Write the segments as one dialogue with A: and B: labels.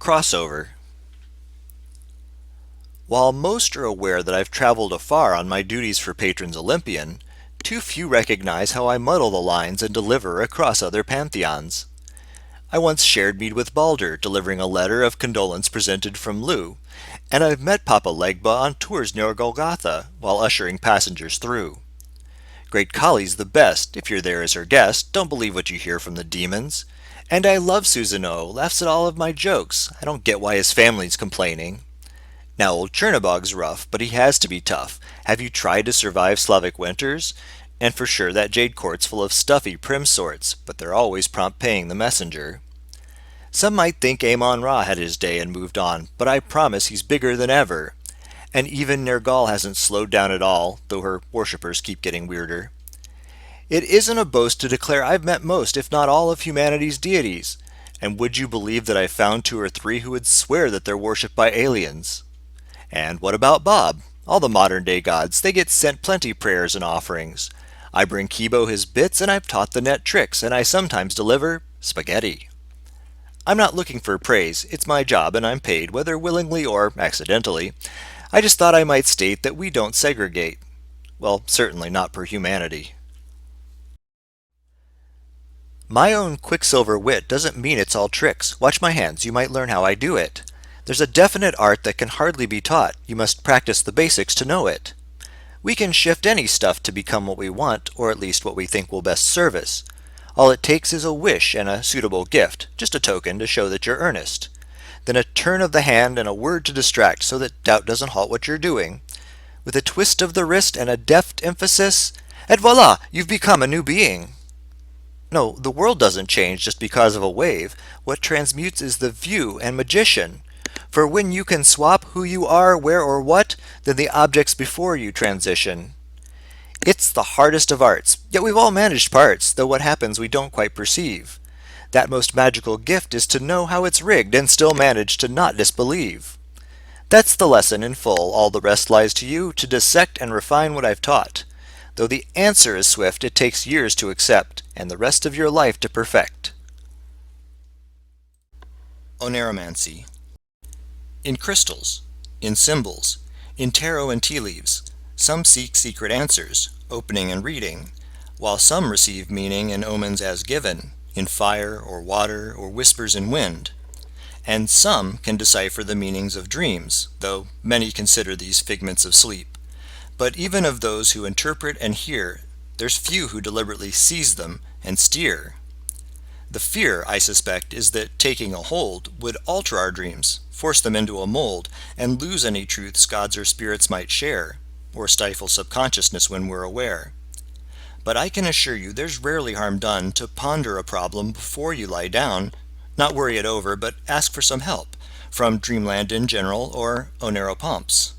A: Crossover. While most are aware that I've traveled afar on my duties for Patrons Olympian, too few recognize how I muddle the lines and deliver across other pantheons. I once shared mead with Balder, delivering a letter of condolence presented from Lugh, and I've met Papa Legba on tours near Golgotha while ushering passengers through. Great Kali's the best. If you're there as her guest, don't believe what you hear from the demons. And I love Susan O, laughs at all of my jokes. I don't get why his family's complaining. Now old Chernobog's rough, but he has to be tough. Have you tried to survive Slavic winters? And for sure that Jade Court's full of stuffy prim sorts, but they're always prompt paying the messenger. Some might think Amon Ra had his day and moved on, but I promise he's bigger than ever. And even Nergal hasn't slowed down at all, though her worshippers keep getting weirder. It isn't a boast to declare I've met most, if not all, of humanity's deities. And would you believe that I've found 2 or 3 who would swear that they're worshipped by aliens? And what about Bob? All the modern-day gods, they get sent plenty prayers and offerings. I bring Kibo his bits, and I've taught the net tricks, and I sometimes deliver spaghetti. I'm not looking for praise. It's my job, and I'm paid, whether willingly or accidentally. I just thought I might state that we don't segregate. Well, certainly not per humanity. My own quicksilver wit doesn't mean it's all tricks. Watch my hands, you might learn how I do it. There's a definite art that can hardly be taught. You must practice the basics to know it. We can shift any stuff to become what we want, or at least what we think will best serve us. All it takes is a wish and a suitable gift, just a token to show that you're earnest. Then a turn of the hand and a word to distract so that doubt doesn't halt what you're doing. With a twist of the wrist and a deft emphasis, et voila, you've become a new being. No, the world doesn't change just because of a wave. What transmutes is the view and magician. For when you can swap who you are, where or what, then the objects before you transition. It's the hardest of arts, yet we've all managed parts, though what happens we don't quite perceive. That most magical gift is to know how it's rigged and still manage to not disbelieve. That's the lesson in full, all the rest lies to you, to dissect and refine what I've taught. Though the answer is swift, it takes years to accept, and the rest of your life to perfect. Oneiromancy. In crystals, in symbols, in tarot and tea leaves, some seek secret answers, opening and reading, while some receive meaning and omens as given, in fire or water or whispers in wind. And some can decipher the meanings of dreams, though many consider these figments of sleep. But even of those who interpret and hear, there's few who deliberately seize them and steer. The fear, I suspect, is that taking a hold would alter our dreams, force them into a mold, and lose any truths gods or spirits might share, or stifle subconsciousness when we're aware. But I can assure you there's rarely harm done to ponder a problem before you lie down, not worry it over, but ask for some help, from Dreamland in general or Oneiropumps.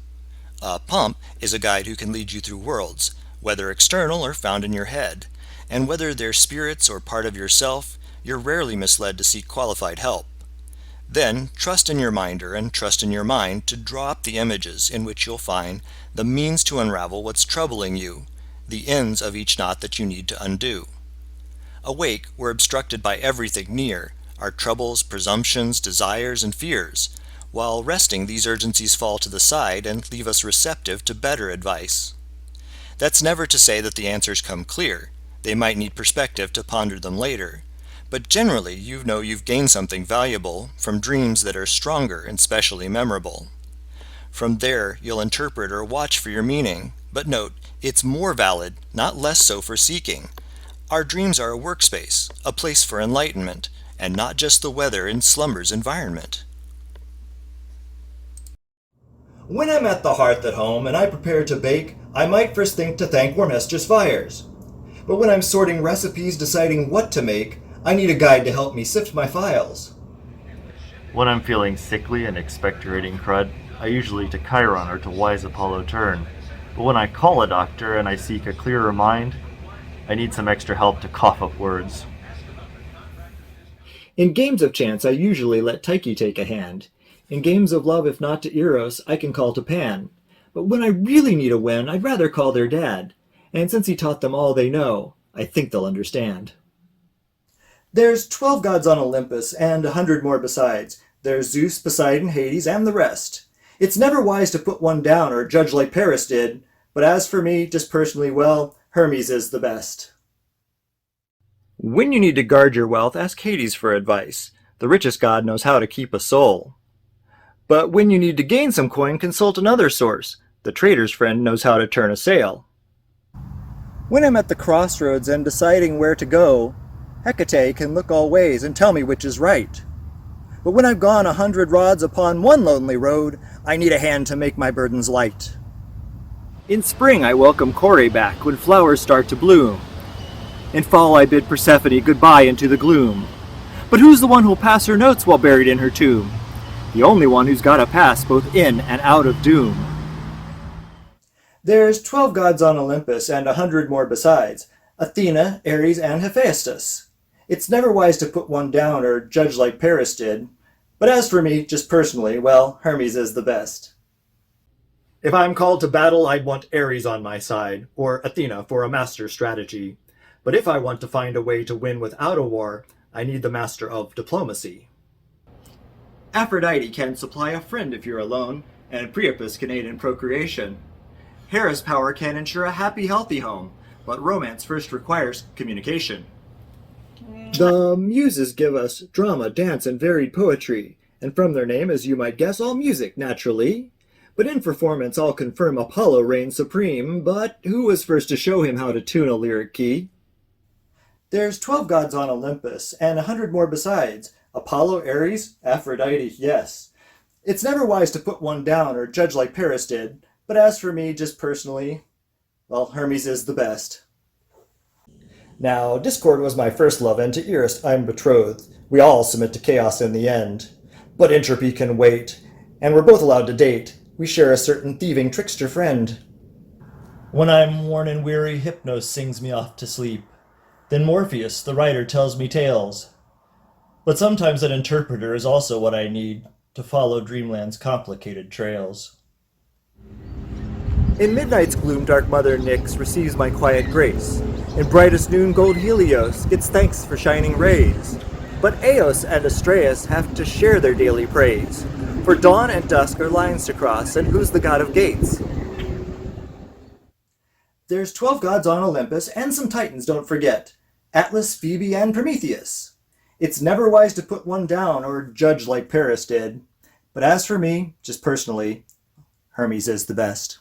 A: A pump is a guide who can lead you through worlds, whether external or found in your head, and whether they're spirits or part of yourself, you're rarely misled to seek qualified help. Then trust in your minder and trust in your mind to draw up the images in which you'll find the means to unravel what's troubling you, the ends of each knot that you need to undo. Awake, we're obstructed by everything near, our troubles, presumptions, desires, and fears. While resting, these urgencies fall to the side and leave us receptive to better advice. That's never to say that the answers come clear. They might need perspective to ponder them later. But generally, you know you've gained something valuable from dreams that are stronger and specially memorable. From there, you'll interpret or watch for your meaning. But note, it's more valid, not less so for seeking. Our dreams are a workspace, a place for enlightenment, and not just the weather in slumber's environment.
B: When I'm at the hearth at home and I prepare to bake, I might first think to thank Warmester's fires. But when I'm sorting recipes deciding what to make, I need a guide to help me sift my files.
C: When I'm feeling sickly and expectorating crud, I usually to Chiron or to wise Apollo turn. But when I call a doctor and I seek a clearer mind, I need some extra help to cough up words.
B: In games of chance, I usually let Tyche take a hand. In games of love, if not to Eros, I can call to Pan. But when I really need a win, I'd rather call their dad. And since he taught them all they know, I think they'll understand. There's 12 gods on Olympus, and 100 more besides. There's Zeus, Poseidon, Hades, and the rest. It's never wise to put one down or judge like Paris did, but as for me, just personally, well, Hermes is the best.
D: When you need to guard your wealth, ask Hades for advice. The richest god knows how to keep a soul. But when you need to gain some coin, consult another source. The trader's friend knows how to turn a sail.
B: When I'm at the crossroads and deciding where to go, Hecate can look all ways and tell me which is right. But when I've gone 100 rods upon one lonely road, I need a hand to make my burdens light.
D: In spring I welcome Kore back when flowers start to bloom. In fall I bid Persephone goodbye into the gloom. But who's the one who'll pass her notes while buried in her tomb? The only one who's got a pass both in and out of doom.
B: There's 12 gods on Olympus and 100 more besides, Athena, Ares, and Hephaestus. It's never wise to put one down or judge like Paris did, but as for me, just personally, well, Hermes is the best.
D: If I'm called to battle, I'd want Ares on my side, or Athena for a master strategy. But if I want to find a way to win without a war, I need the master of diplomacy.
B: Aphrodite can supply a friend if you're alone, and Priapus can aid in procreation. Hera's power can ensure a happy, healthy home, but romance first requires communication. The Muses give us drama, dance, and varied poetry, and from their name, as you might guess, all music, naturally. But in performance, I'll confirm Apollo reigns supreme, but who was first to show him how to tune a lyric key? There's 12 gods on Olympus, and 100 more besides, Apollo, Ares, Aphrodite, yes. It's never wise to put one down or judge like Paris did, but as for me, just personally, well, Hermes is the best. Now, discord was my first love, and to Eris I'm betrothed. We all submit to chaos in the end. But entropy can wait, and we're both allowed to date. We share a certain thieving trickster friend.
D: When I'm worn and weary, Hypnos sings me off to sleep. Then Morpheus, the writer, tells me tales. But sometimes an interpreter is also what I need to follow dreamland's complicated trails.
B: In midnight's gloom, dark Mother Nyx receives my quiet grace. In brightest noon, gold Helios gets thanks for shining rays. But Eos and Astraeus have to share their daily praise. For dawn and dusk are lines to cross, and who's the god of gates? There's 12 gods on Olympus, and some titans, don't forget. Atlas, Phoebe, and Prometheus. It's never wise to put one down or judge like Paris did. But as for me, just personally, Hermes is the best.